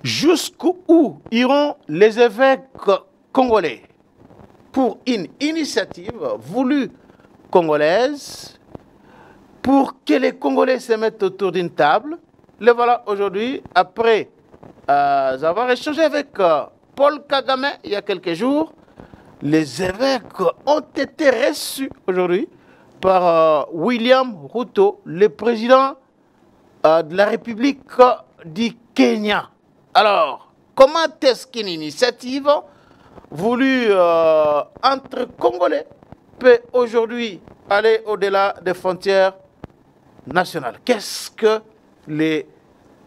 Jusqu'où iront les évêques congolais pour une initiative voulue congolaise pour que les Congolais se mettent autour d'une table? Le voilà aujourd'hui, après avoir échangé avec Paul Kagame il y a quelques jours. Les évêques ont été reçus aujourd'hui par William Ruto, le président de la République du Kenya. Alors, comment est-ce qu'une initiative voulue entre Congolais peut aujourd'hui aller au-delà des frontières nationales? Qu'est-ce que les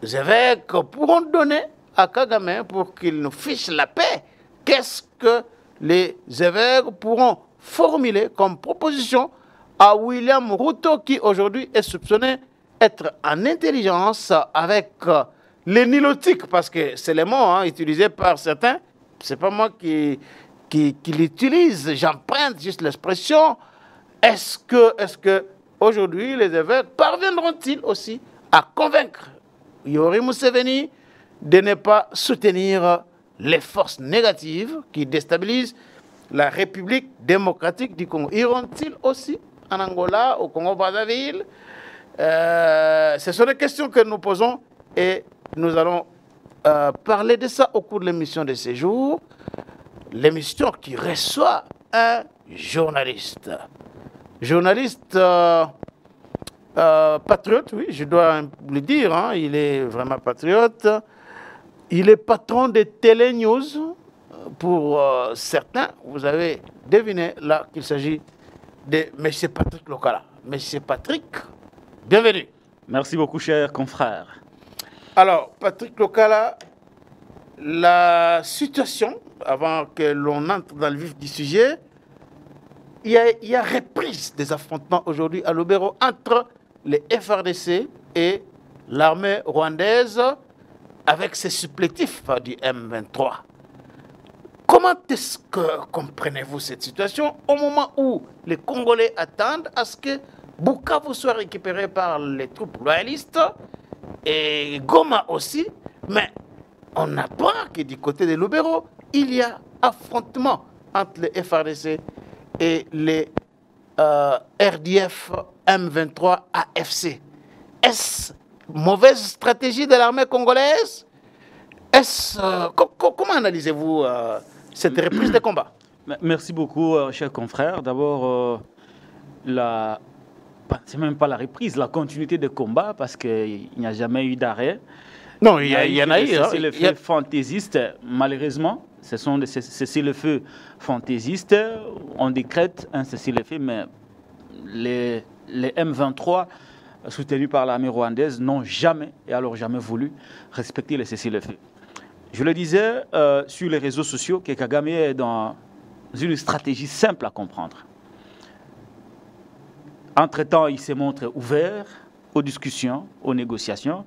évêques pourront donner à Kagame pour qu'il nous fiche la paix? Qu'est-ce que les évêques pourront formuler comme proposition à William Ruto, qui aujourd'hui est soupçonné d'être en intelligence avec les nilotiques, parce que c'est les mots utilisés par certains, c'est pas moi qui l'utilise, j'emprunte juste l'expression. Est-ce que aujourd'hui les évêques parviendront-ils aussi à convaincre Yoweri Museveni de ne pas soutenir les forces négatives qui déstabilisent la République démocratique du Congo? Iront-ils aussi en Angola, au Congo-Brazzaville? Ce sont des questions que nous posons et nous allons parler de ça au cours de l'émission de ce jour. L'émission qui reçoit un journaliste. Journaliste patriote, oui, je dois le dire, il est vraiment patriote. Il est patron de Télé News. Pour certains, vous avez deviné là qu'il s'agit de M. Patrick Lokala. M. Patrick, bienvenue. Merci beaucoup, cher confrère. Alors, Patrick Lokala, la situation, avant que l'on entre dans le vif du sujet, il y a reprise des affrontements aujourd'hui à Lubero entre les FRDC et l'armée rwandaise avec ses supplétifs du M23. Comment est-ce que comprenez-vous cette situation au moment où les Congolais attendent à ce que Bukavu soit récupéré par les troupes loyalistes et Goma aussi, mais on apprend que du côté de Lubero, il y a affrontement entre les FRDC et les RDF M23 AFC. Est-ce mauvaise stratégie de l'armée congolaise? Comment analysez-vous cette reprise de combat? Merci beaucoup, cher confrère. D'abord, c'est même pas la reprise, la continuité de combat, parce qu'il n'y a jamais eu d'arrêt. Non, il y en a eu. C'est le feu fantaisiste, malheureusement. Ce sont des cessez-le-feu fantaisistes. On décrète un cessez-le-feu, mais les M23, soutenus par l'armée rwandaise, n'ont jamais, et alors jamais voulu, respecter le cessez-le-feu. Je le disais sur les réseaux sociaux que Kagame est dans une stratégie simple à comprendre. Entre-temps, il se montre ouvert aux discussions, aux négociations,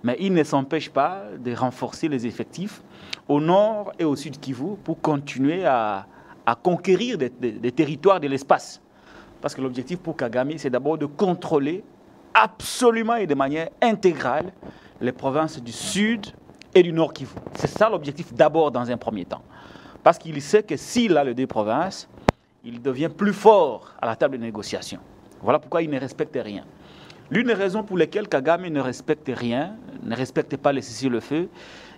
mais il ne s'empêche pas de renforcer les effectifs au nord et au sud Kivu pour continuer à conquérir des territoires de l'espace. Parce que l'objectif pour Kagame, c'est d'abord de contrôler absolument et de manière intégrale les provinces du sud et du nord Kivu. C'est ça l'objectif d'abord dans un premier temps. Parce qu'il sait que s'il a les deux provinces, il devient plus fort à la table de négociation. Voilà pourquoi il ne respecte rien. L'une des raisons pour lesquelles Kagame ne respecte rien, ne respecte pas le cessez-le-feu,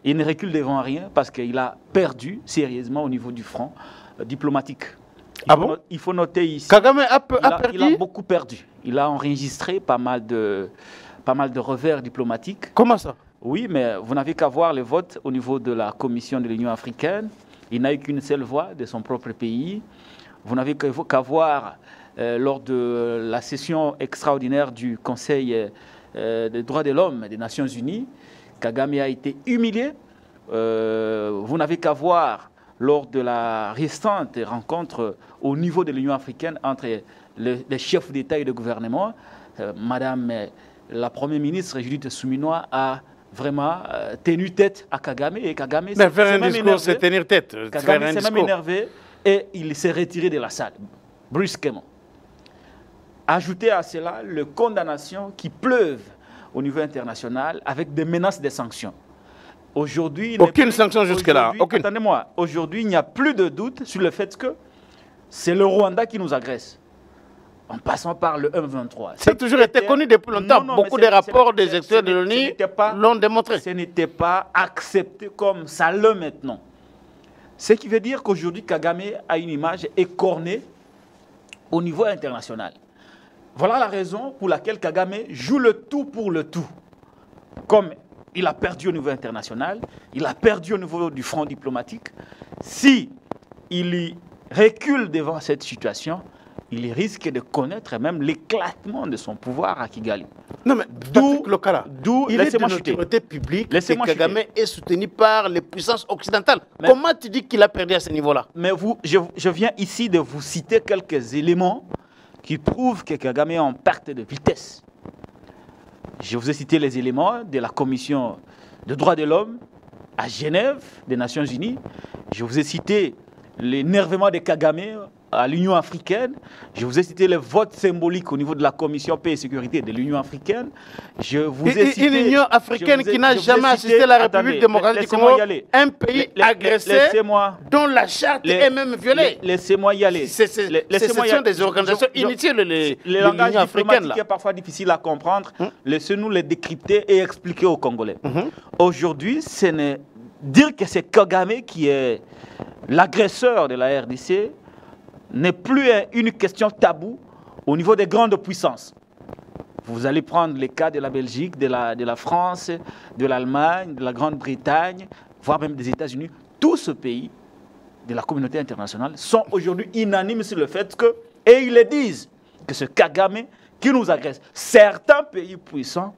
il ne recule devant rien parce qu'il a perdu sérieusement au niveau du front diplomatique. Il faut noter ici, Kagame a perdu. Il a beaucoup perdu. Il a enregistré pas mal de revers diplomatiques. Comment ça? Oui, mais vous n'avez qu'à voir le vote au niveau de la Commission de l'Union africaine. Il n'a eu qu'une seule voix de son propre pays. Vous n'avez qu'à voir lors de la session extraordinaire du Conseil des droits de l'homme des Nations Unies, Kagame a été humilié. Vous n'avez qu'à voir lors de la récente rencontre au niveau de l'Union africaine entre les chefs d'État et de gouvernement, Madame la Première ministre Judith Suminwa a vraiment tenu tête à Kagame. Et Kagame mais faire un discours, c'est tenir tête. Kagame s'est même énervé et il s'est retiré de la salle, brusquement. Ajoutez à cela les condamnations qui pleuvent au niveau international avec des menaces de sanctions. Aujourd'hui, aucune sanction jusque-là. Attendez-moi. Aujourd'hui, il n'y a plus de doute sur le fait que c'est le Rwanda qui nous agresse. En passant par le M23. Ça a toujours été connu depuis longtemps. Beaucoup de rapports des experts de l'ONU l'ont démontré. Ce n'était pas accepté comme ça l'est maintenant. Ce qui veut dire qu'aujourd'hui, Kagame a une image écornée au niveau international. Voilà la raison pour laquelle Kagame joue le tout pour le tout. Comme il a perdu au niveau international, il a perdu au niveau du front diplomatique. Si il recule devant cette situation, il risque de connaître même l'éclatement de son pouvoir à Kigali. Non mais d'où il est de l'autorité publique que Kagame est soutenu par les puissances occidentales. Mais comment tu dis qu'il a perdu à ce niveau-là? Mais je viens ici de vous citer quelques éléments qui prouvent que Kagame est en perte de vitesse. Je vous ai cité les éléments de la Commission des droits de l'homme à Genève des Nations Unies. Je vous ai cité l'énervement de Kagame à l'Union africaine. Je vous ai cité le vote symbolique au niveau de la Commission paix et sécurité de l'Union africaine. Je vous ai cité une Union africaine qui n'a jamais assisté à la République démocratique du Congo, un pays agressé dont la charte est même violée. Laissez-moi y aller. Ce sont des organisations inutiles, le langage diplomatique est parfois difficile à comprendre. Laissez-nous les décrypter et expliquer aux Congolais. Aujourd'hui, ce n'est dire que c'est Kagame qui est l'agresseur de la RDC n'est plus une question taboue au niveau des grandes puissances. Vous allez prendre les cas de la Belgique, de la France, de l'Allemagne, de la Grande-Bretagne, voire même des États-Unis. Tous ces pays de la communauté internationale sont aujourd'hui unanimes sur le fait que, et ils le disent, que c'est Kagame qui nous agresse. Certains pays puissants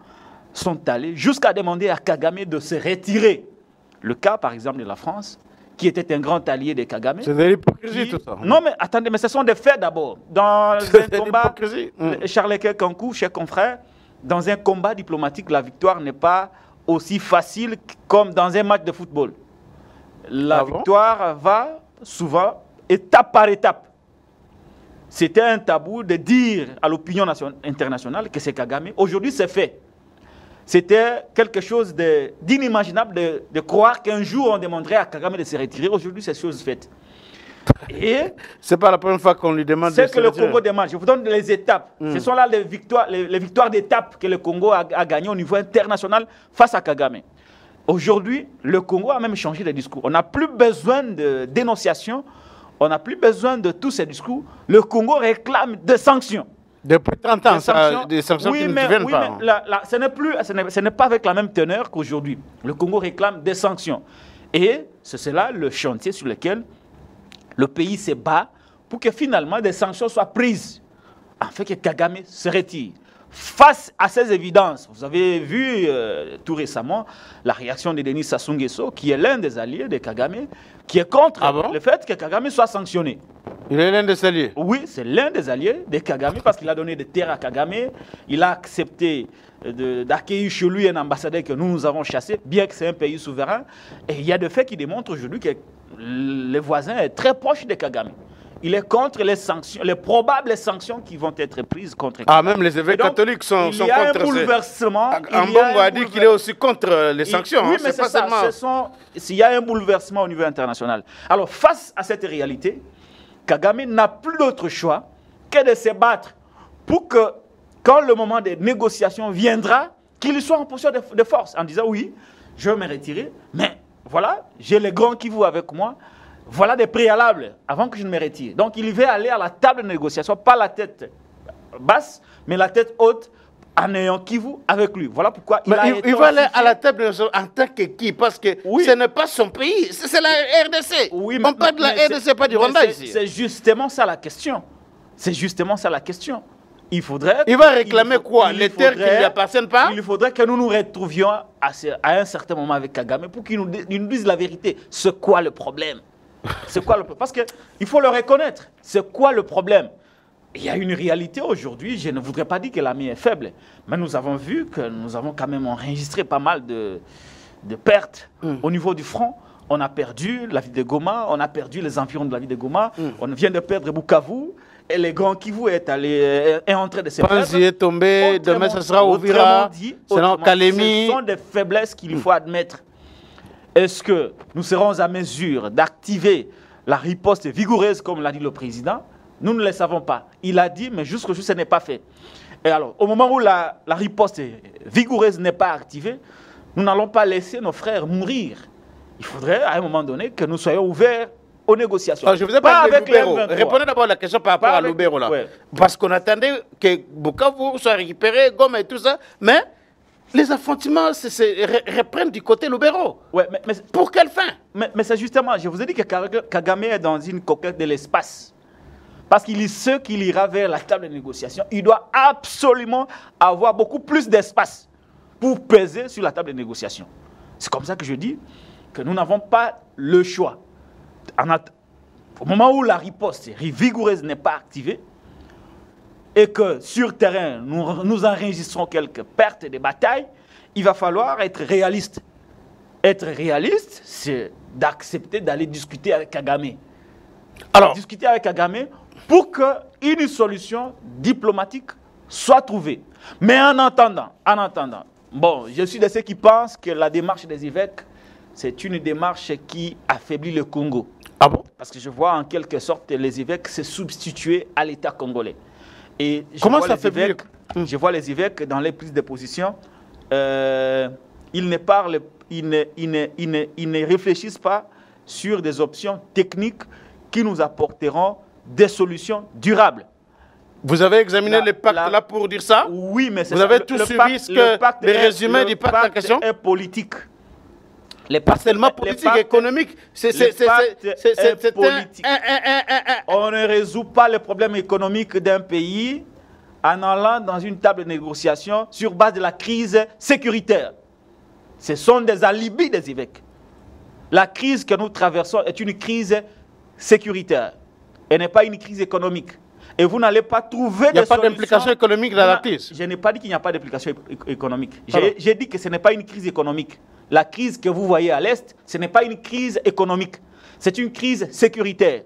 sont allés jusqu'à demander à Kagame de se retirer. Le cas, par exemple, de la France, qui était un grand allié de Kagame. C'est de l'hypocrisie, tout ça. Non, mais attendez, mais ce sont des faits d'abord. Dans un combat, Charles Kankou, cher confrère, dans un combat diplomatique, la victoire n'est pas aussi facile comme dans un match de football. La victoire va souvent étape par étape. C'était un tabou de dire à l'opinion internationale que c'est Kagame. Aujourd'hui, c'est fait. C'était quelque chose d'inimaginable de croire qu'un jour on demanderait à Kagame de se retirer. Aujourd'hui, c'est chose faite. Et c'est pas la première fois qu'on lui demande de se retirer. C'est que le Congo demande. Je vous donne les étapes. Ce sont là les victoires d'étape que le Congo a gagnées au niveau international face à Kagame. Aujourd'hui, le Congo a même changé de discours. On n'a plus besoin de dénonciation. On n'a plus besoin de tous ces discours. Le Congo réclame des sanctions. Depuis 30 ans, des sanctions qui ne viennent pas. Mais ce n'est pas avec la même teneur qu'aujourd'hui. Le Congo réclame des sanctions. Et c'est là le chantier sur lequel le pays se bat pour que finalement des sanctions soient prises, afin que Kagame se retire. Face à ces évidences, vous avez vu tout récemment la réaction de Denis Sassou Nguesso, qui est l'un des alliés de Kagame, qui est contre le fait que Kagame soit sanctionné. Il est l'un des alliés? Oui, c'est l'un des alliés de Kagame parce qu'il a donné des terres à Kagame. Il a accepté d'accueillir chez lui un ambassadeur que nous avons chassé, bien que c'est un pays souverain. Et il y a des faits qui démontrent aujourd'hui que le voisin est très proche de Kagame. Il est contre les sanctions, les probables sanctions qui vont être prises contre Kagame. Ah, même les évêques catholiques sont contre. Il y a un bouleversement. Ambongo a dit qu'il est aussi contre les sanctions. Oui, mais c'est ça. Il y a un bouleversement au niveau international. Alors, face à cette réalité, Kagame n'a plus d'autre choix que de se battre pour que, quand le moment des négociations viendra, qu'il soit en position de force, en disant oui, je vais me retirer, mais voilà, j'ai les grands Kivu avec moi, voilà des préalables avant que je ne me retire. Donc il va aller à la table de négociation, pas la tête basse, mais la tête haute, en ayant Kivu avec lui. Voilà pourquoi il va aller à la table de négociation en tant que qui? Parce que ce n'est pas son pays, c'est la RDC. Oui, on parle de la RDC, pas du Rwanda ici. C'est justement ça la question. C'est justement ça la question. Il va réclamer quoi? Les terres qui ne lui appartiennent pas? Il faudrait que nous nous retrouvions à un certain moment avec Kagame pour qu'il nous dise la vérité. C'est quoi le problème? C'est quoi le problème? Parce qu'il faut le reconnaître. C'est quoi le problème? Il y a une réalité aujourd'hui. Je ne voudrais pas dire que l'armée est faible, mais nous avons vu que nous avons quand même enregistré pas mal de pertes au niveau du front. On a perdu la ville de Goma, on a perdu les environs de la ville de Goma, on vient de perdre Bukavu. Et le grand Kivu est en train de se perdre. Panzi est tombé, demain ce sera Ouvira, selon Kalemi. Ce sont des faiblesses qu'il faut admettre. Est-ce que nous serons à mesure d'activer la riposte vigoureuse, comme l'a dit le président? Nous ne le savons pas. Il a dit, mais jusqu'aujourd'hui, ce n'est pas fait. Et alors, au moment où la riposte vigoureuse n'est pas activée, nous n'allons pas laisser nos frères mourir. Il faudrait, à un moment donné, que nous soyons ouverts aux négociations. Alors, je vous ai parlé de Lubero. Répondez d'abord à la question par rapport à Lubero. Là. Ouais. Parce qu'on attendait que Bukavu soit récupéré, Goma et tout ça. Mais les affrontements reprennent du côté Lubero. Ouais, mais pour quelle fin? Mais c'est justement, je vous ai dit que Kagame est dans une conquête de l'espace. Parce qu'il est ce qu'il ira vers la table de négociation. Il doit absolument avoir beaucoup plus d'espace pour peser sur la table de négociation. C'est comme ça que je dis que nous n'avons pas le choix. Au moment où la riposte vigoureuse n'est pas activée et que sur terrain, nous enregistrons quelques pertes de bataille, il va falloir être réaliste. Être réaliste, c'est d'accepter d'aller discuter avec Kagame. Alors, discuter avec Kagame pour qu'une solution diplomatique soit trouvée. Mais en attendant, bon, je suis de ceux qui pensent que la démarche des évêques, c'est une démarche qui affaiblit le Congo. Ah bon? Parce que je vois en quelque sorte les évêques se substituer à l'État congolais. Et comment ça affaiblit? Je vois les évêques dans les prises de position, ils ne réfléchissent pas sur des options techniques qui nous apporteront des solutions durables. Vous avez examiné le pacte là pour dire ça? Oui, mais vous avez tout suivi le résumé du pacte en question? Est politique. Pas seulement politique, économique. C'est politique. On ne résout pas le problème économique d'un pays en allant dans une table de négociation sur base de la crise sécuritaire. Ce sont des alibis des évêques. La crise que nous traversons est une crise sécuritaire. Elle n'est pas une crise économique. Et vous n'allez pas trouver de solution. Il n'y a pas d'implication économique dans la crise. Je n'ai pas dit qu'il n'y a pas d'implication économique. J'ai dit que ce n'est pas une crise économique. La crise que vous voyez à l'Est, ce n'est pas une crise économique. C'est une crise sécuritaire.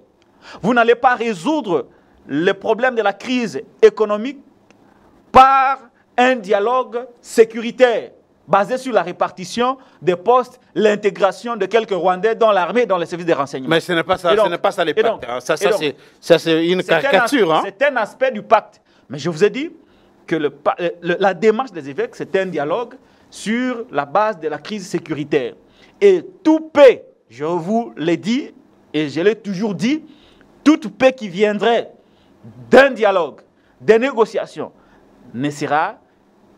Vous n'allez pas résoudre le problème de la crise économique par un dialogue sécuritaire basé sur la répartition des postes, l'intégration de quelques Rwandais dans l'armée et dans les services de renseignement. Mais ce n'est pas ça, les pactes. Ça, c'est une caricature. C'est un aspect du pacte. Mais je vous ai dit que la démarche des évêques, c'est un dialogue sur la base de la crise sécuritaire. Et tout paix, je vous l'ai dit, et je l'ai toujours dit, toute paix qui viendrait d'un dialogue, des négociations, ne sera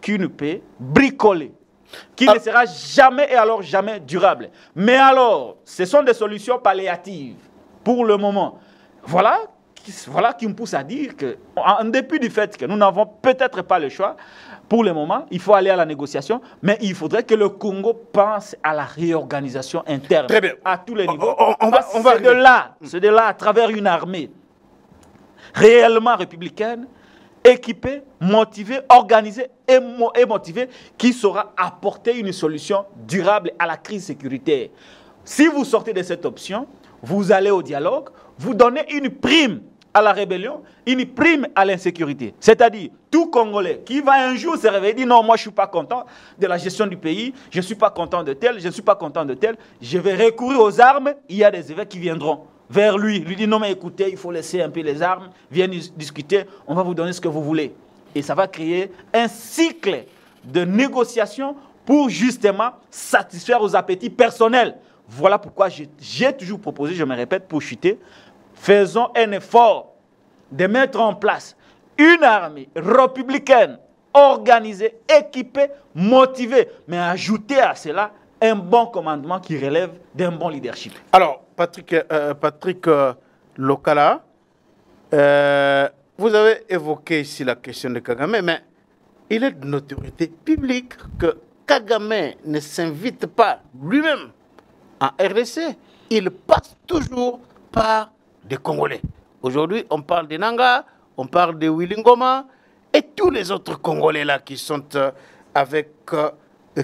qu'une paix bricolée, qui ne sera jamais et alors jamais durable. Mais alors, ce sont des solutions palliatives pour le moment. Voilà qui me pousse à dire qu'en dépit du fait que nous n'avons peut-être pas le choix, pour le moment, il faut aller à la négociation, mais il faudrait que le Congo pense à la réorganisation interne à tous les niveaux. C'est de là, à travers une armée réellement républicaine, équipée, motivée, organisée et motivée, qui saura apporter une solution durable à la crise sécuritaire. Si vous sortez de cette option, vous allez au dialogue, vous donnez une prime à la rébellion, une prime à l'insécurité. C'est-à-dire, tout Congolais qui va un jour se réveiller et dire « Non, moi je ne suis pas content de la gestion du pays, je ne suis pas content de tel, je ne suis pas content de tel, je vais recourir aux armes », il y a des évêques qui viendront vers lui dire « Non, mais écoutez, il faut laisser un peu les armes, viens discuter, on va vous donner ce que vous voulez ». Et ça va créer un cycle de négociation pour justement satisfaire aux appétits personnels. Voilà pourquoi j'ai toujours proposé, je me répète, pour chuter, faisons un effort de mettre en place une armée républicaine, organisée, équipée, motivée, mais ajouter à cela un bon commandement qui relève d'un bon leadership. Alors, Patrick Lokala, vous avez évoqué ici la question de Kagame, mais il est de notoriété publique que Kagame ne s'invite pas lui-même en RDC. Il passe toujours par des Congolais. Aujourd'hui, on parle de Nanga, on parle de Willy Ngoma et tous les autres Congolais là qui sont avec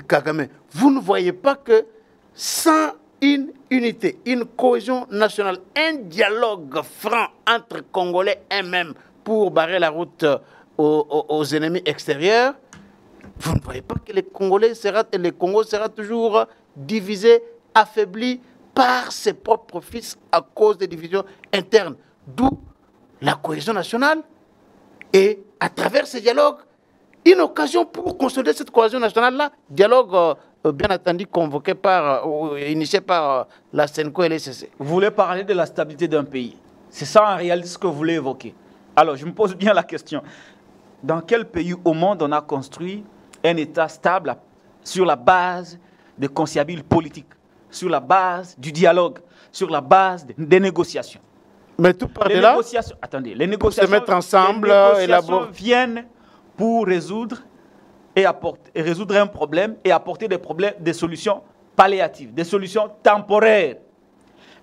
Kagame. Vous ne voyez pas que sans une unité, une cohésion nationale, un dialogue franc entre Congolais eux-mêmes pour barrer la route aux ennemis extérieurs, vous ne voyez pas que les Congolais le Congo sera toujours divisé affaibli par ses propres fils à cause des divisions internes. D'où la cohésion nationale et à travers ces dialogues, une occasion pour consolider cette cohésion nationale-là. Dialogue, bien entendu, convoqué par, ou initié par la CENCO et l'ECC. Vous voulez parler de la stabilité d'un pays. C'est ça en réalité ce que vous voulez évoquer. Alors, je me pose bien la question. Dans quel pays au monde on a construit un État stable sur la base des conciliabules politiques, sur la base du dialogue, sur la base des négociations? Mais tout par là, attendez, les négociations, se mettre ensemble, élaborer, viennent pour résoudre résoudre un problème et apporter des solutions palliatives, des solutions temporaires.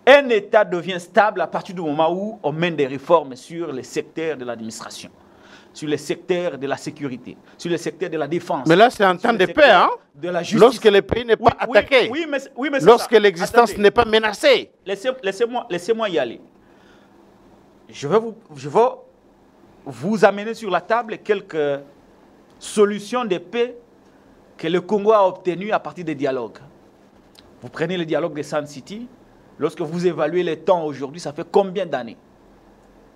Un État devient stable à partir du moment où on mène des réformes sur les secteurs de l'administration, sur les secteurs de la sécurité, sur les secteurs de la défense. Mais là, c'est en temps de paix, hein? De la justice. Lorsque le pays n'est pas attaqué, mais lorsque l'existence n'est pas menacée. Laissez-moi y aller. Je vais vous amener sur la table quelques solutions de paix que le Congo a obtenues à partir des dialogues. Vous prenez le dialogue de Sun City, lorsque vous évaluez les temps aujourd'hui, ça fait combien d'années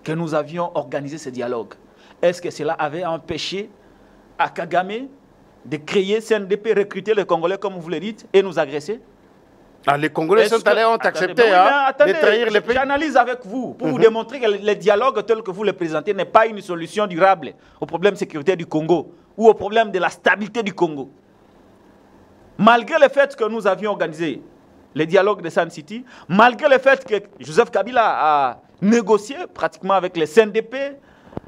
que nous avions organisé ce dialogue? Est-ce que cela avait empêché à Kagame de créer CNDP, recruter les Congolais, comme vous le dites, et nous agresser? Les Congolais ont accepté de trahir le pays. J'analyse avec vous pour vous démontrer que le dialogue tel que vous le présentez n'est pas une solution durable au problème sécuritaire du Congo ou au problème de la stabilité du Congo. Malgré le fait que nous avions organisé les dialogues de Sun City, malgré le fait que Joseph Kabila a négocié pratiquement avec les CNDP,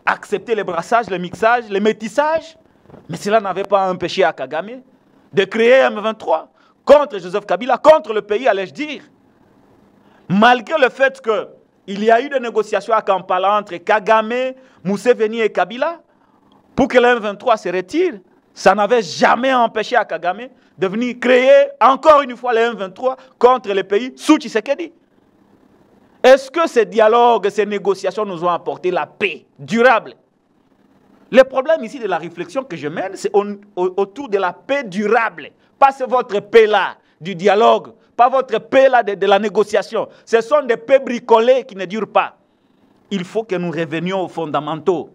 accepté les brassages, les mixages, les métissages, mais cela n'avait pas empêché à Kagame de créer M23 contre Joseph Kabila, contre le pays, allais-je dire. Malgré le fait qu'il y a eu des négociations à Kampala entre Kagame, Museveni et Kabila, pour que le M23 se retire, ça n'avait jamais empêché à Kagame de venir créer encore une fois le M23 contre le pays sous Tshisekedi. Est-ce que ces dialogues, ces négociations nous ont apporté la paix durable? Le problème ici de la réflexion que je mène, c'est autour de la paix durable. Pas votre paix-là du dialogue, pas votre paix-là de la négociation. Ce sont des paix bricolées qui ne durent pas. Il faut que nous revenions aux fondamentaux.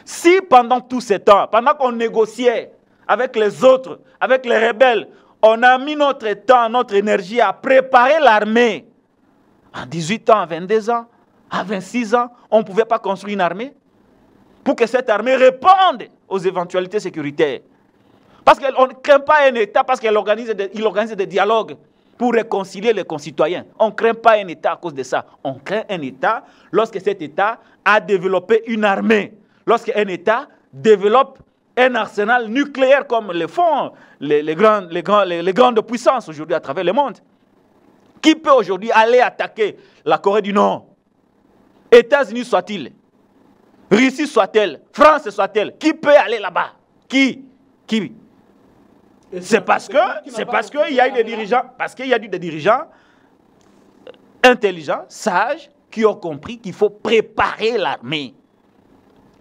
Si pendant tout ce temps, pendant qu'on négociait avec les autres, avec les rebelles, on a mis notre temps, notre énergie à préparer l'armée, à 18 ans, à 22 ans, à 26 ans, on ne pouvait pas construire une armée pour que cette armée réponde aux éventualités sécuritaires. Parce qu'on ne craint pas un État parce qu'il organise des dialogues pour réconcilier les concitoyens. On ne craint pas un État à cause de ça. On craint un État lorsque cet État a développé une armée. Lorsqu'un État développe un arsenal nucléaire comme le font les grandes puissances aujourd'hui à travers le monde. Qui peut aujourd'hui aller attaquer la Corée du Nord? États-Unis soit-il, Russie soit-elle, France soit-elle, qui peut aller là-bas? Qui? C'est parce qu'il y a eu des dirigeants, des dirigeants intelligents, sages, qui ont compris qu'il faut préparer l'armée.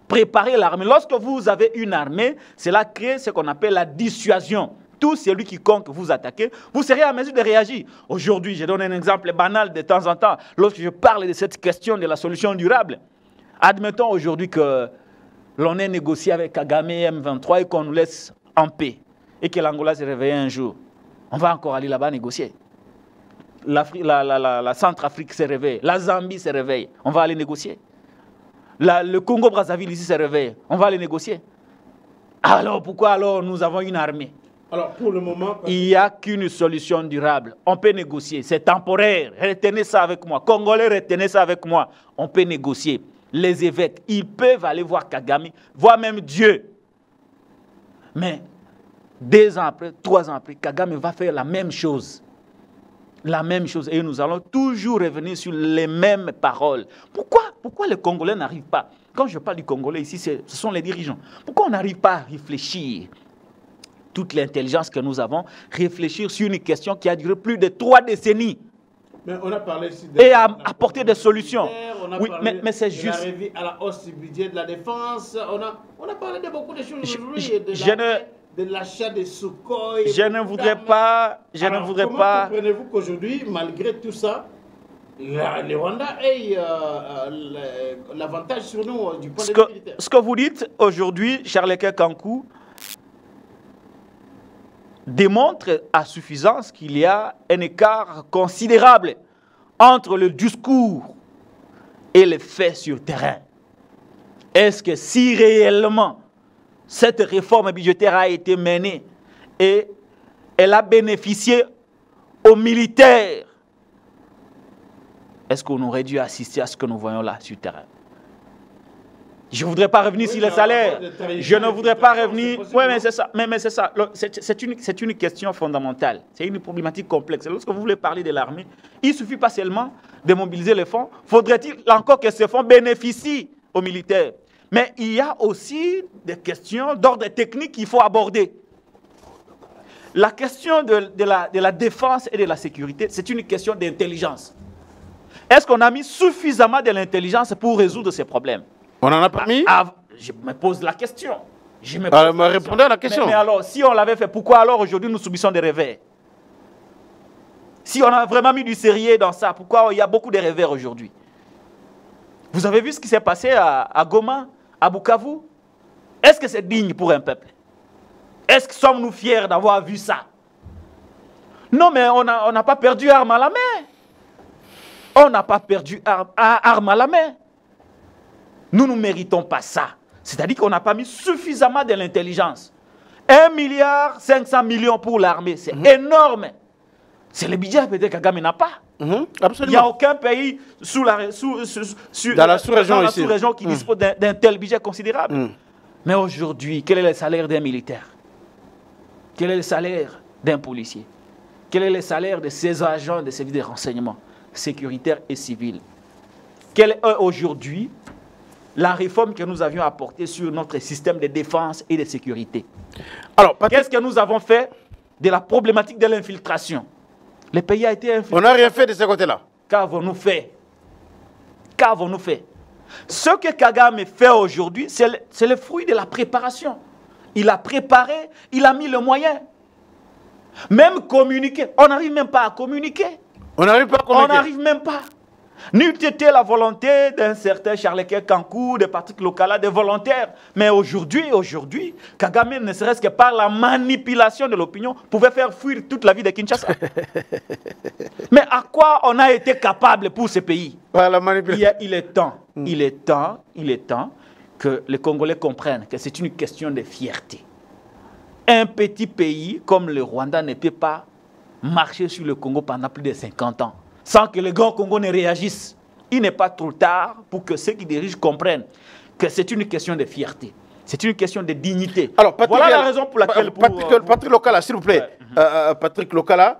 Préparer l'armée. Lorsque vous avez une armée, cela crée ce qu'on appelle la dissuasion. Tout celui quiconque vous attaque, vous serez en mesure de réagir. Aujourd'hui, je donne un exemple banal de temps en temps. Lorsque je parle de cette question de la solution durable, admettons aujourd'hui que l'on ait négocié avec Kagame et M23 et qu'on nous laisse en paix et que l'Angola se réveille un jour. On va encore aller là-bas négocier. La Centrafrique se réveille, la Zambie se réveille, on va aller négocier. Le Congo-Brazzaville ici se réveille, on va aller négocier. Alors pourquoi alors nous avons une armée? Alors pour le moment, il n'y a qu'une solution durable. On peut négocier, c'est temporaire. Retenez ça avec moi. Congolais, retenez ça avec moi. On peut négocier. Les évêques, ils peuvent aller voir Kagame, voir même Dieu. Mais 2 ans après, 3 ans après, Kagame va faire la même chose. La même chose. Et nous allons toujours revenir sur les mêmes paroles. Pourquoi les Congolais n'arrivent pas? Quand je parle du Congolais ici, ce sont les dirigeants. Pourquoi on n'arrive pas à réfléchir? Toute l'intelligence que nous avons, réfléchir sur une question qui a duré plus de 3 décennies. Mais on a parlé ici et à apporter des solutions. Oui, mais c'est juste. À la hausse du budget de la défense, on a parlé de beaucoup de choses aujourd'hui. de l'achat des Sukhoi. Je ne voudrais pas. Comment comprenez-vous qu'aujourd'hui, malgré tout ça, le Rwanda ait l'avantage sur nous du point de vue militaire? Ce que vous dites aujourd'hui, Charles Kankou, démontre à suffisance qu'il y a un écart considérable entre le discours et les faits sur terrain. Est-ce que si réellement cette réforme budgétaire a été menée et elle a bénéficié aux militaires, est-ce qu'on aurait dû assister à ce que nous voyons là sur terrain? Je ne voudrais pas revenir sur les salaires. Je ne voudrais pas revenir. Oui, mais c'est ça. Mais c'est ça. C'est une question fondamentale. C'est une problématique complexe. Lorsque vous voulez parler de l'armée, il ne suffit pas seulement de mobiliser les fonds. Faudrait-il encore que ces fonds bénéficient aux militaires? Mais il y a aussi des questions d'ordre technique qu'il faut aborder. La question de la défense et de la sécurité, c'est une question d'intelligence. Est-ce qu'on a mis suffisamment de l'intelligence pour résoudre ces problèmes? On n'en a pas mis? Je me pose la question. Répondez à la question. Mais alors, si on l'avait fait, pourquoi alors aujourd'hui nous subissons des revers? Si on a vraiment mis du sérieux dans ça, pourquoi il y a beaucoup de revers aujourd'hui? Vous avez vu ce qui s'est passé à Goma, à Bukavu? Est-ce que c'est digne pour un peuple? Est-ce que sommes-nous fiers d'avoir vu ça? Non, mais on n'a pas perdu arme à la main. On n'a pas perdu arme à la main. Nous ne méritons pas ça. C'est-à-dire qu'on n'a pas mis suffisamment de l'intelligence. 1,5 milliard pour l'armée, c'est énorme. C'est le budget peut-être que Kagame n'a pas. Absolument. Il n'y a aucun pays dans la sous-région qui dispose d'un tel budget considérable. Mais aujourd'hui, quel est le salaire d'un militaire? Quel est le salaire d'un policier? Quel est le salaire de ces agents de services de renseignement sécuritaires et civils? Quelle est aujourd'hui la réforme que nous avions apportée sur notre système de défense et de sécurité? Alors, qu'est-ce que nous avons fait de la problématique de l'infiltration? Le pays a été infiltré. On n'a rien fait de ce côté-là. Qu'avons-nous fait? Qu'avons-nous fait? Ce que Kagame fait aujourd'hui, c'est le fruit de la préparation. Il a préparé, il a mis le moyen. Même communiquer, on n'arrive même pas à communiquer. On n'arrive pas à communiquer. On n'arrive même pas. N'eût été la volonté d'un certain Charles Kankou, de Patrick Lokala, des volontaires. Mais aujourd'hui, Kagame, ne serait-ce que par la manipulation de l'opinion, pouvait faire fuir toute la vie de Kinshasa. Mais à quoi on a été capable pour ce pays? Par la manipulation. Il est temps que les Congolais comprennent que c'est une question de fierté. Un petit pays comme le Rwanda ne peut pas marcher sur le Congo pendant plus de 50 ans. Sans que les grands Congo ne réagissent. Il n'est pas trop tard pour que ceux qui dirigent comprennent que c'est une question de fierté. C'est une question de dignité. Alors, Patrick, voilà la raison pour laquelle... Patrick Lokala, s'il vous plaît. Patrick Lokala,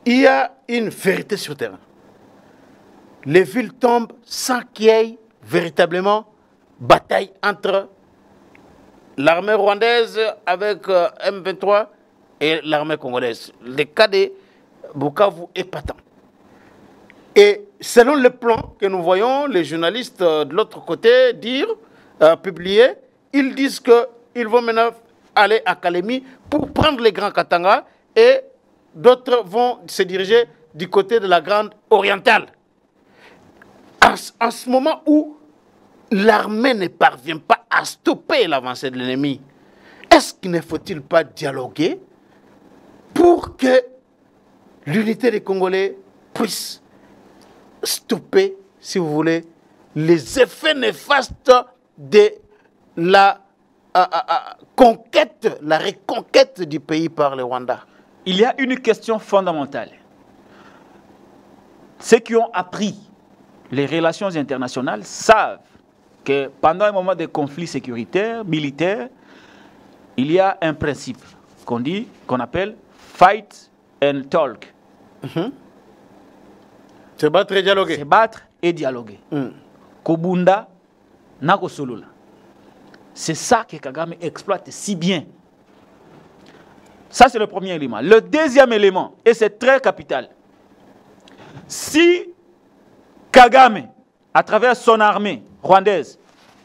il y a une vérité sur terrain. Les villes tombent sans qu'il y ait véritablement bataille entre l'armée rwandaise avec M23 et l'armée congolaise. Le cas de Bukavu est patent. Et selon le plan que nous voyons, les journalistes de l'autre côté publier, ils disent qu'ils vont maintenant aller à Kalemi pour prendre les grands Katanga et d'autres vont se diriger du côté de la Grande Orientale. En ce moment où l'armée ne parvient pas à stopper l'avancée de l'ennemi, est-ce qu'il ne faut-il pas dialoguer pour que l'unité des Congolais puisse stopper, si vous voulez, les effets néfastes de la conquête, la reconquête du pays par le Rwanda? Il y a une question fondamentale. Ceux qui ont appris les relations internationales savent que pendant un moment de conflit sécuritaire, militaire, il y a un principe qu'on appelle fight and talk. Se battre et dialoguer. Se battre et dialoguer. Kobunda, Nakosolula. C'est ça que Kagame exploite si bien. Ça, c'est le premier élément. Le deuxième élément, et c'est très capital. Si Kagame, à travers son armée rwandaise,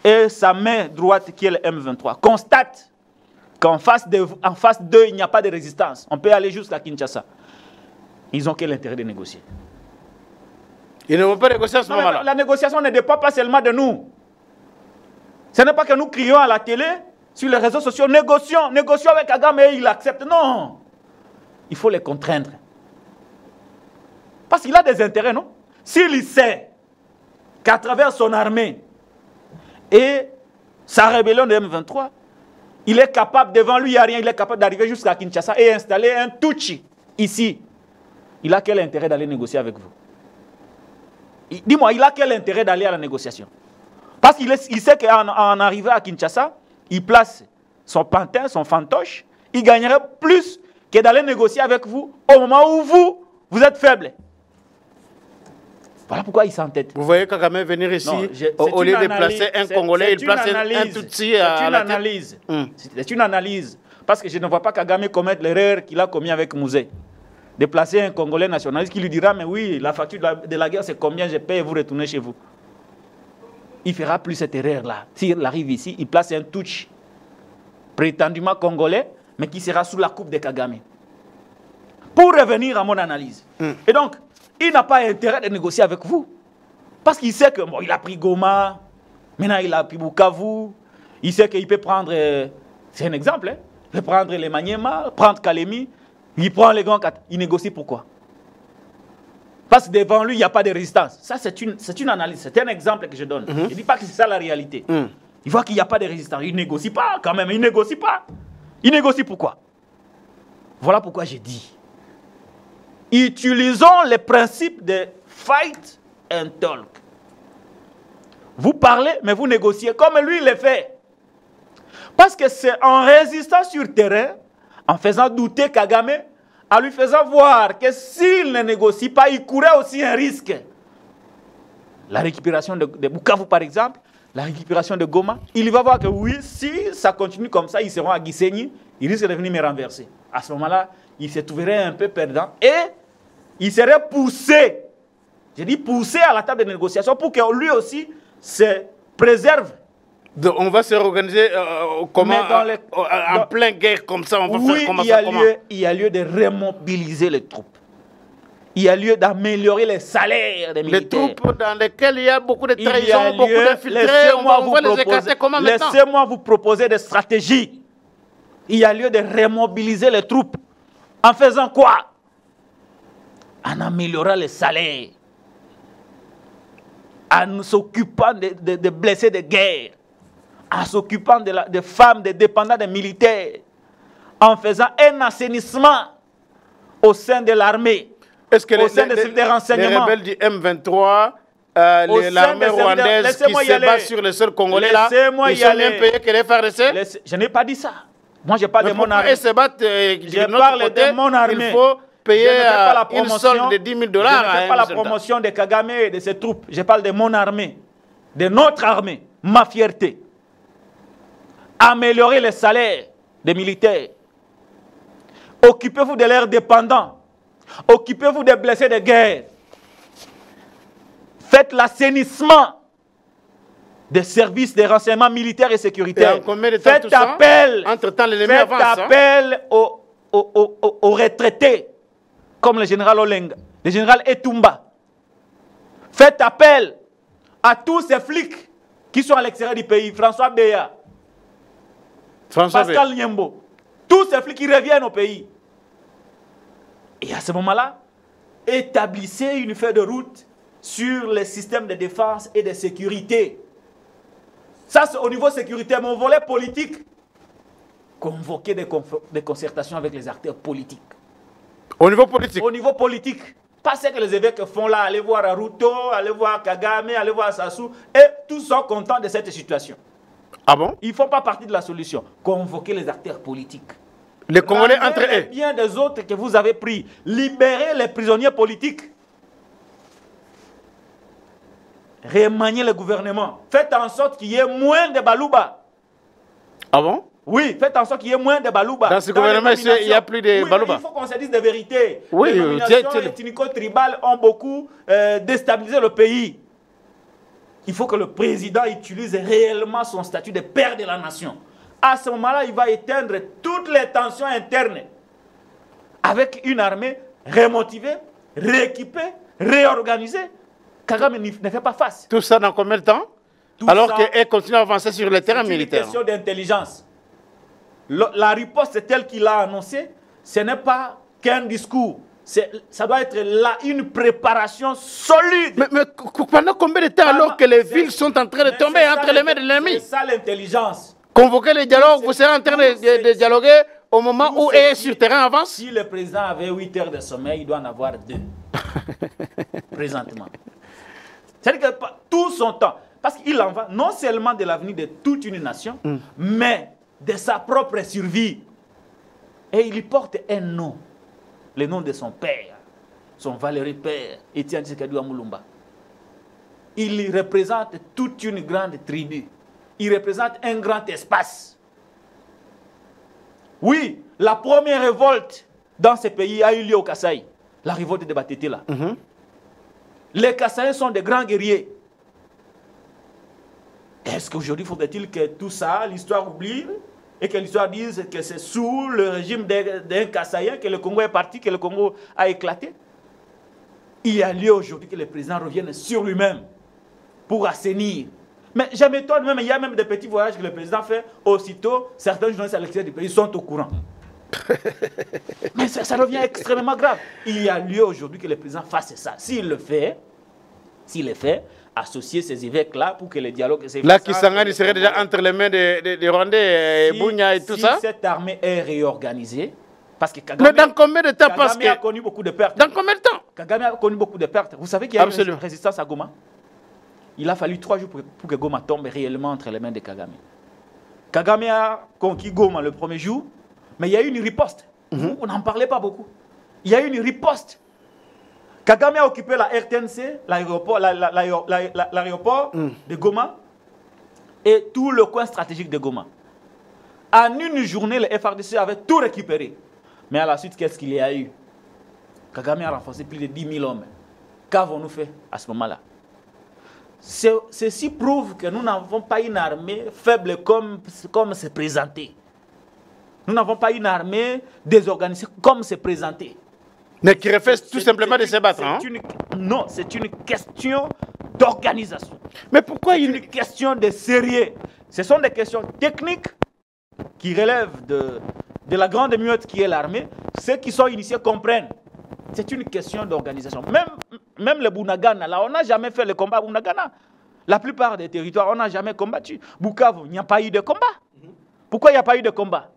et sa main droite qui est le M23 constate qu'en face d'eux, il n'y a pas de résistance, on peut aller jusqu'à Kinshasa. Ils ont quel intérêt de négocier? Ils ne vont pas négocier à ce moment-là. La négociation ne dépend pas seulement de nous. Ce n'est pas que nous crions à la télé, sur les réseaux sociaux, négocions avec Kagame et il accepte. Non. Il faut les contraindre. Parce qu'il a des intérêts, non? S'il sait qu'à travers son armée et sa rébellion de M23, il est capable, devant lui, il n'y a rien, il est capable d'arriver jusqu'à Kinshasa et installer un Tutsi ici. Il a quel intérêt d'aller négocier avec vous? Dis-moi, il a quel intérêt d'aller à la négociation? Parce qu'il sait qu'en arrivant à Kinshasa, il place son pantin, son fantoche, il gagnerait plus que d'aller négocier avec vous au moment où vous êtes faible. Voilà pourquoi il s'entête. Vous voyez Kagame venir ici, au lieu de placer un Congolais, il place un Tutsi à la tête. C'est une analyse. Parce que je ne vois pas Kagame commettre l'erreur qu'il a commis avec Mouzé. De placer un Congolais nationaliste qui lui dira, mais oui, la facture de la guerre, c'est combien je paye et vous retournez chez vous. Il ne fera plus cette erreur-là. S'il arrive ici, il place un Tutsi, prétendument congolais, mais qui sera sous la coupe de Kagame. Pour revenir à mon analyse. Et donc, il n'a pas intérêt de négocier avec vous. Parce qu'il sait que, bon, il a pris Goma, maintenant il a pris Bukavu, il sait qu'il peut prendre, c'est un exemple, hein, il peut prendre les Maniema, prendre Kalemi, il prend les grands, il négocie pourquoi? Parce que devant lui, il n'y a pas de résistance. Ça, c'est une analyse, c'est un exemple que je donne. Je ne dis pas que c'est ça la réalité. Il voit qu'il n'y a pas de résistance. Il ne négocie pas quand même, il ne négocie pas. Il négocie pourquoi? Voilà pourquoi j'ai dit. Utilisons les principes de fight and talk. Vous parlez, mais vous négociez comme lui le fait. Parce que c'est en résistant sur terrain, en faisant douter Kagame, en lui faisant voir que s'il ne négocie pas, il courait aussi un risque. La récupération de Bukavu, par exemple, la récupération de Goma, il va voir que oui, si ça continue comme ça, ils seront à Gisenyi, ils risquent de venir me renverser. À ce moment-là, il se trouverait un peu perdant et il serait poussé, je dis poussé à la table de négociation pour que lui aussi se préserve. Donc on va se réorganiser comment en pleine guerre comme ça, on va faire comment ça? Il y a lieu de remobiliser les troupes. Il y a lieu d'améliorer les salaires des militaires. Les troupes dans lesquelles il y a beaucoup de trahison, beaucoup d'infiltrés, on va les écarter comment maintenant? Laissez-moi vous proposer des stratégies. Il y a lieu de remobiliser les troupes. En faisant quoi? En améliorant les salaires. En s'occupant des blessés de guerre. En s'occupant des femmes, des dépendants des militaires. En faisant un assainissement au sein de l'armée. Est-ce que au sein des renseignements. Les rebelles du M23, l'armée rwandaise qui se bat sur le sol congolais là, ils sont même payés que les FARDC? Je n'ai pas dit ça. Moi, je parle de mon armée. Ils se battent je parle de mon armée. Il faut payer une solde de $10 000. Je ne fais pas la promotion de Kagame et de ses troupes. Je parle de mon armée, de notre armée, ma fierté. Améliorer les salaires des militaires. Occupez-vous de leurs dépendants. Occupez-vous des blessés de guerre. Faites l'assainissement des services de renseignement militaire et sécuritaire. Faites appel, aux retraités, comme le général Olenga, le général Etumba. Faites appel à tous ces flics qui sont à l'extérieur du pays. François Béa, Pascal Nyembo. Tous ces flics qui reviennent au pays. Et à ce moment-là, établissez une feuille de route sur les systèmes de défense et de sécurité. Ça, c'est au niveau sécuritaire. Mon volet politique, convoquer des concertations avec les acteurs politiques. Au niveau politique? Au niveau politique. Pas ce que les évêques font là, aller voir Aruto, aller voir Kagame, aller voir Sassou, et tous sont contents de cette situation. Ah bon? Ils ne font pas partie de la solution. Convoquer les acteurs politiques. Les Congolais entre eux. Bien des autres que vous avez pris. Libérez les prisonniers politiques. Remaniez le gouvernement. Faites en sorte qu'il y ait moins de Balouba. Ah bon? Oui, faites en sorte qu'il y ait moins de Balouba. Dans ce gouvernement, il n'y a plus de Balouba. Il faut qu'on se dise des vérités. Oui, les nominations, les tribales ont beaucoup déstabilisé le pays. il faut que le président utilise réellement son statut de père de la nation. À ce moment-là, il va éteindre toutes les tensions internes avec une armée remotivée, rééquipée, réorganisée. Kagame ne fait pas face. Tout ça dans combien de temps? Alors qu'elle continue à avancer sur le terrain militaire. C'est une question d'intelligence. La riposte telle qu'il a annoncé, ce n'est pas qu'un discours. Ça doit être là une préparation solide. Mais pendant combien de temps alors que les villes sont en train de tomber entre les mains de l'ennemi? C'est ça l'intelligence. Convoquer les dialogues, vous serez en train de dialoguer au moment où elle est sur terrain avance? Si le président avait 8 heures de sommeil, il doit en avoir 2. Présentement. C'est-à-dire que tout son temps, parce qu'il en va non seulement de l'avenir de toute une nation, mais de sa propre survie. Et il y porte un nom, le nom de son père, son valeureux père, Étienne Tshisekedi Mulumba. Il représente toute une grande tribu. Il représente un grand espace. Oui, la première révolte dans ce pays a eu lieu au Kasaï. La révolte de Batete là. Les Kassaïens sont des grands guerriers. Est-ce qu'aujourd'hui, faudrait-il que tout ça, l'histoire oublie et que l'histoire dise que c'est sous le régime d'un Kassaïen que le Congo est parti, que le Congo a éclaté? Il y a lieu aujourd'hui que le président revienne sur lui-même pour assainir. Mais je m'étonne même, il y a même des petits voyages que le président fait, aussitôt, certains journalistes à l'extérieur du pays sont au courant. Mais ça devient extrêmement grave. Il y a lieu aujourd'hui que le président fasse ça. S'il le fait, associer ces évêques-là pour que le dialogue... Là, Kisangani serait déjà entre les mains des Rwandais, Bunya et tout ça. Si cette armée est réorganisée, parce que Kagame... Mais dans combien de temps? Parce que a connu beaucoup de pertes. Dans combien de temps? Kagame a connu beaucoup de pertes. Vous savez qu'il y a eu une résistance à Goma? Il a fallu 3 jours pour que Goma tombe réellement entre les mains de Kagame. Kagame a conquis Goma le premier jour, mais il y a eu une riposte. On n'en parlait pas beaucoup. Il y a eu une riposte. Kagame a occupé la RTNC, l'aéroport de Goma, et tout le coin stratégique de Goma. En une journée, le FARDC avait tout récupéré. Mais à la suite, qu'est-ce qu'il y a eu? Kagame a renforcé plus de 10 000 hommes. Qu'avons-nous fait à ce moment-là? Ceci prouve que nous n'avons pas une armée faible comme c'est présenté. Nous n'avons pas une armée désorganisée comme c'est présenté. Mais qui refait tout simplement de se battre. Non, c'est une question d'organisation. Mais pourquoi une question de sérieux? Ce sont des questions techniques qui relèvent de la grande muette qui est l'armée. Ceux qui sont initiés comprennent. C'est une question d'organisation. Même le Bunagana, là, on n'a jamais fait le combat Bunagana. La plupart des territoires, on n'a jamais combattu. Bukavu, il n'y a pas eu de combat. Pourquoi il n'y a pas eu de combat?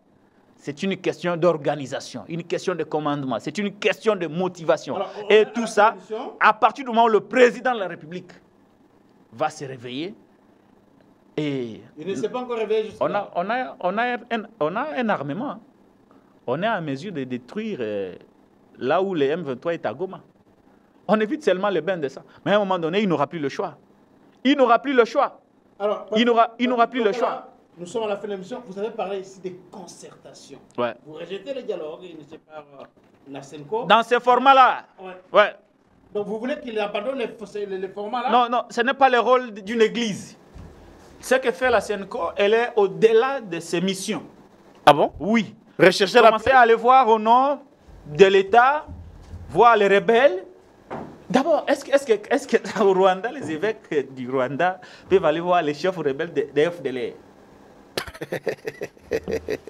C'est une question d'organisation, une question de commandement, c'est une question de motivation. Alors, et tout ça, à partir du moment où le président de la République va se réveiller, et il ne s'est pas encore réveillé jusqu'à on a un armement. On est en mesure de détruire là où le M23 est à Goma. On évite seulement le bain de sang. Mais à un moment donné, il n'aura plus le choix. Il n'aura plus le choix. Alors, il n'aura plus le choix. Nous sommes à la fin de l'émission. Vous avez parlé ici de concertation. Ouais. Vous rejetez le dialogue, par la SENCO. Dans ce format-là. Ouais. Donc vous voulez qu'il abandonne les formats-là? Non, non, ce n'est pas le rôle d'une église. Ce que fait la SENCO, elle est au-delà de ses missions. Ah bon? Oui. Rechercher Commencer à aller voir au nom de l'État, voir les rebelles. D'abord, est-ce que au Rwanda, les évêques du Rwanda peuvent aller voir les chefs rebelles de FDLR?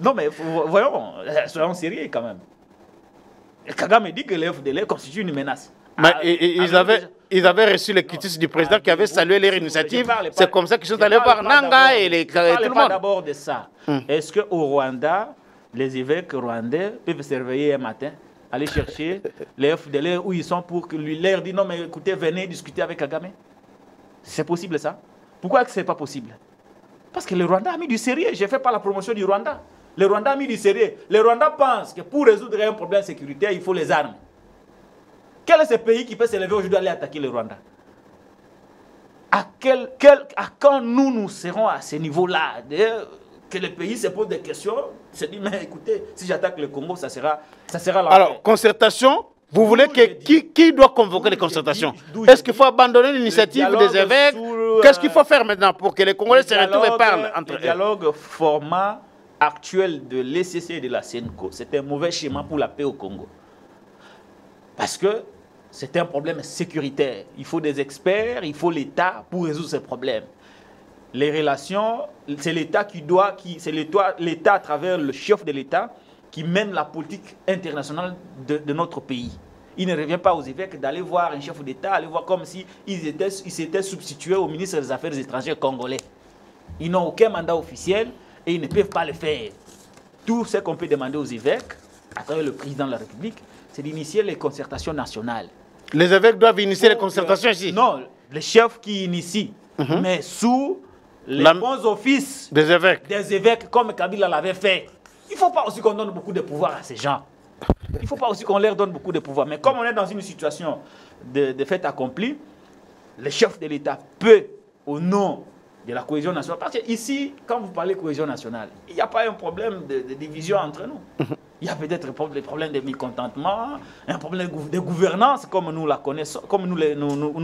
Non, mais voyons, soyons sérieux quand même. Kagame dit que les FDLR constituent une menace. Mais ils avaient reçu les critiques du président qui avait salué leur initiative. C'est comme ça qu'ils sont allés voir Nanga et tout le monde. D'abord de ça. Est-ce qu'au Rwanda, les évêques rwandais peuvent se réveiller un matin, aller chercher les FDLR où ils sont pour que lui leur dire non mais écoutez, venez discuter avec Kagame? C'est possible ça? Pourquoi ce n'est pas possible? Parce que le Rwanda a mis du sérieux. Je ne fais pas la promotion du Rwanda. Le Rwanda a mis du sérieux. Le Rwanda pense que pour résoudre un problème sécuritaire, il faut les armes. Quel est ce pays qui peut se lever aujourd'hui et aller attaquer le Rwanda? À quand nous serons à ce niveau-là, que le pays se pose des questions, se dit, mais écoutez, si j'attaque le Congo, ça sera l'enfer. Alors, concertation, vous voulez que qui doit convoquer les concertations? Est-ce qu'il faut abandonner l'initiative des évêques Qu'est-ce qu'il faut faire maintenant pour que les Congolais se retrouvent et parlent entre eux? Le dialogue format actuel de l'ECC et de la CENCO, c'est un mauvais schéma pour la paix au Congo. Parce que c'est un problème sécuritaire. Il faut des experts, il faut l'État pour résoudre ces problèmes. Les relations, c'est l'État c'est l'État à travers le chef de l'État qui mène la politique internationale de notre pays. Il ne revient pas aux évêques d'aller voir un chef d'État, aller voir comme s'ils s'étaient substitués au ministre des Affaires étrangères congolais. Ils n'ont aucun mandat officiel et ils ne peuvent pas le faire. Tout ce qu'on peut demander aux évêques, à travers le président de la République, c'est d'initier les concertations nationales. Les évêques doivent initier les concertations ici? Non, les chefs qui initient, mais sous les bons offices des évêques comme Kabila l'avait fait. Il ne faut pas aussi qu'on donne beaucoup de pouvoir à ces gens. Il ne faut pas aussi qu'on leur donne beaucoup de pouvoir. Mais comme on est dans une situation de fait accompli, le chef de l'État peut, au nom de la cohésion nationale, parce qu'ici, quand vous parlez de cohésion nationale, il n'y a pas un problème de division entre nous. Il y a peut-être des problèmes de mécontentement, un problème de gouvernance comme nous la connaissons, comme nous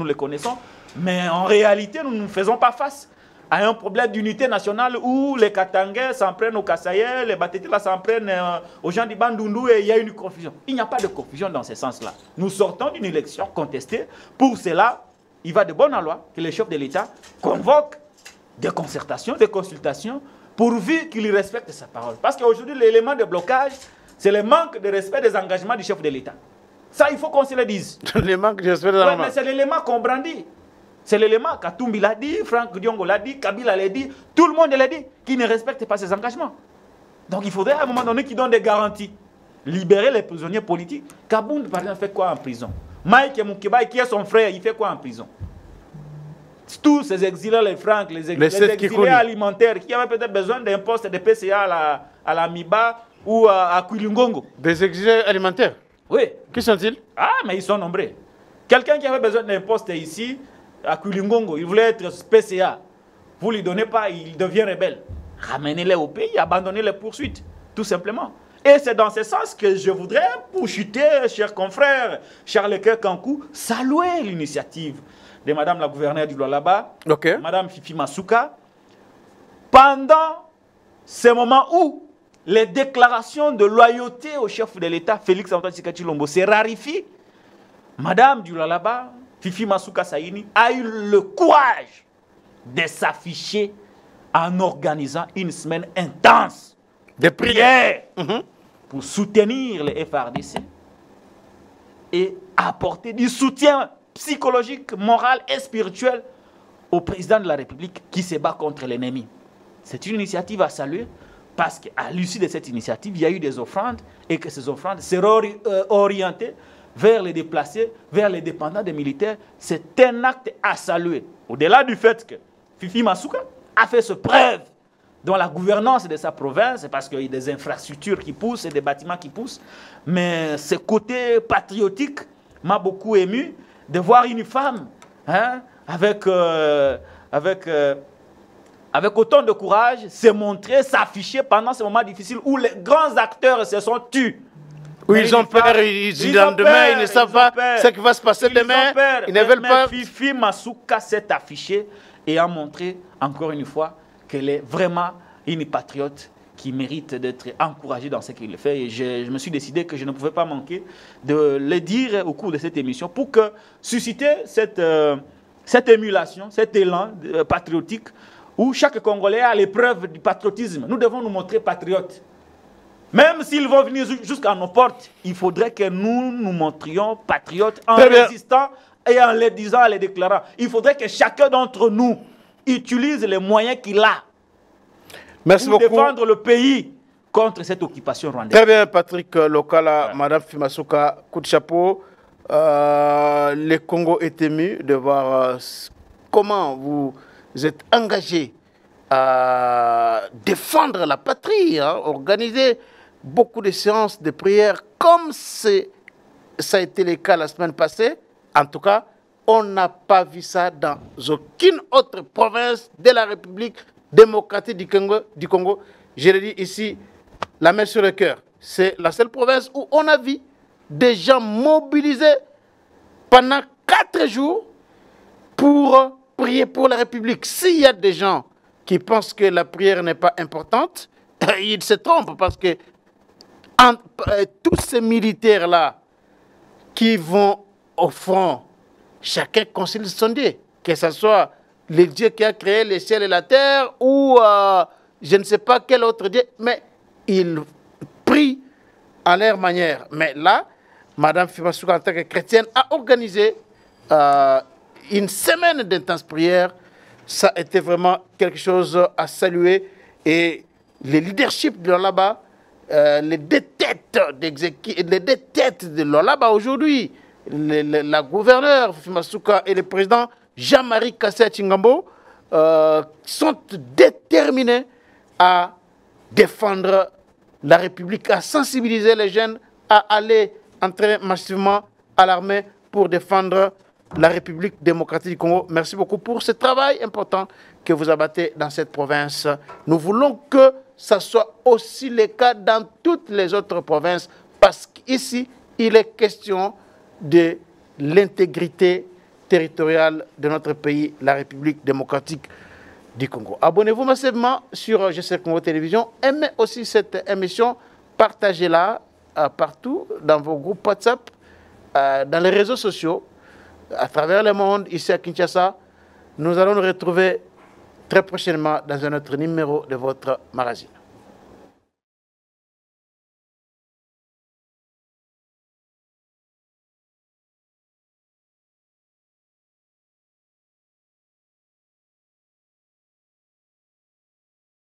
les connaissons. Mais en réalité, nous ne faisons pas face à un problème d'unité nationale où les Katangais s'en prennent aux Kassaïens, les Batétila s'en prennent aux gens du Bandundu et il y a une confusion. Il n'y a pas de confusion dans ce sens-là. Nous sortons d'une élection contestée. Pour cela, il va de bonne loi que les chefs de l'État convoquent des concertations, des consultations, pourvu qu'il respecte sa parole. Parce qu'aujourd'hui, l'élément de blocage, c'est le manque de respect des engagements du chef de l'État. Ça, il faut qu'on se le dise. Le manque de respect des engagements. Mais c'est l'élément qu'on brandit. C'est l'élément qu'Atumbi l'a dit, Franck Diongo l'a dit, Kabila l'a dit, tout le monde l'a dit, qui ne respecte pas ses engagements. Donc il faudrait à un moment donné qu'ils donnent des garanties. Libérer les prisonniers politiques. Kabound, par exemple, fait quoi en prison? Mike Moukiba, qui est son frère, il fait quoi en prison? Tous ces exilés, les Franck, les exilés alimentaires, qui avaient peut-être besoin d'un poste de PCA à la Miba ou à Kouilungongo. Des exilés alimentaires? Oui. Qui sont-ils? Ah, mais ils sont nombreux. Quelqu'un qui avait besoin d'un poste ici, à Koulingongo, il voulait être PCA. Vous ne lui donnez pas, il devient rebelle. Ramenez-les au pays, abandonnez les poursuites, tout simplement. Et c'est dans ce sens que je voudrais, pour chuter, chers confrères, Charles Kankou, saluer l'initiative de Madame la gouverneure du Lualaba, Madame Fifi Masuka, pendant ce moment où les déclarations de loyauté au chef de l'État, Félix Antoine Tshisekedi Tshilombo, se raréfient. Madame du Lualaba, Fifi Masuka Saini, a eu le courage de s'afficher en organisant une semaine intense de prières pour soutenir les FRDC et apporter du soutien psychologique, moral et spirituel au président de la République qui se bat contre l'ennemi. C'est une initiative à saluer parce qu'à l'issue de cette initiative, il y a eu des offrandes et que ces offrandes seront orientées vers les déplacés, vers les dépendants des militaires. C'est un acte à saluer. Au-delà du fait que Fifi Masuka a fait ce preuve dans la gouvernance de sa province, parce qu'il y a des infrastructures qui poussent et des bâtiments qui poussent, mais ce côté patriotique m'a beaucoup ému de voir une femme avec autant de courage se montrer, s'afficher pendant ce moment difficile où les grands acteurs se sont tus. Oui, ils ont peur, ils ne savent pas ce qui va se passer demain. Ils ne veulent pas. Fifi Masuka s'est affichée et a montré encore une fois qu'elle est vraiment une patriote qui mérite d'être encouragée dans ce qu'elle fait. Et je me suis décidé que je ne pouvais pas manquer de le dire au cours de cette émission pour que susciter cette émulation, cet élan patriotique où chaque Congolais a l'épreuve du patriotisme. Nous devons nous montrer patriotes. Même s'ils vont venir jusqu'à nos portes, il faudrait que nous nous montrions patriotes en résistant et en les disant, en les déclarant. Il faudrait que chacun d'entre nous utilise les moyens qu'il a pour défendre le pays contre cette occupation rwandaise. Très bien, Patrick Lokala, Madame Fimasuka, coup de chapeau. Le Congo est ému de voir comment vous êtes engagé à défendre la patrie, organiser beaucoup de séances de prière comme ça a été le cas la semaine passée. En tout cas, on n'a pas vu ça dans aucune autre province de la République démocratique du Congo. Je le dis ici, la main sur le cœur. C'est la seule province où on a vu des gens mobilisés pendant 4 jours pour prier pour la République. S'il y a des gens qui pensent que la prière n'est pas importante, ils se trompent parce que tous ces militaires-là qui vont au front, chacun consulte son Dieu, que ce soit le Dieu qui a créé les ciels et la terre ou je ne sais pas quel autre Dieu, mais ils prient à leur manière. Mais là, Madame Fimassouka, en tant que chrétienne, a organisé une semaine d'intense prière. Ça a été vraiment quelque chose à saluer. Et le leadership de là-bas, les deux têtes de Lolaba aujourd'hui, la gouverneure Fimassouka et le président Jean-Marie Kassé Tchingambo sont déterminés à défendre la République, à sensibiliser les jeunes à aller entrer massivement à l'armée pour défendre la République démocratique du Congo. Merci beaucoup pour ce travail important que vous abattez dans cette province. Nous voulons que ça soit aussi le cas dans toutes les autres provinces, parce qu'ici, il est question de l'intégrité territoriale de notre pays, la République démocratique du Congo. Abonnez-vous massivement sur GCR Congo Télévision. Aimez aussi cette émission. Partagez-la partout dans vos groupes WhatsApp, dans les réseaux sociaux, à travers le monde, ici à Kinshasa. Nous allons nous retrouver très prochainement dans un autre numéro de votre magazine.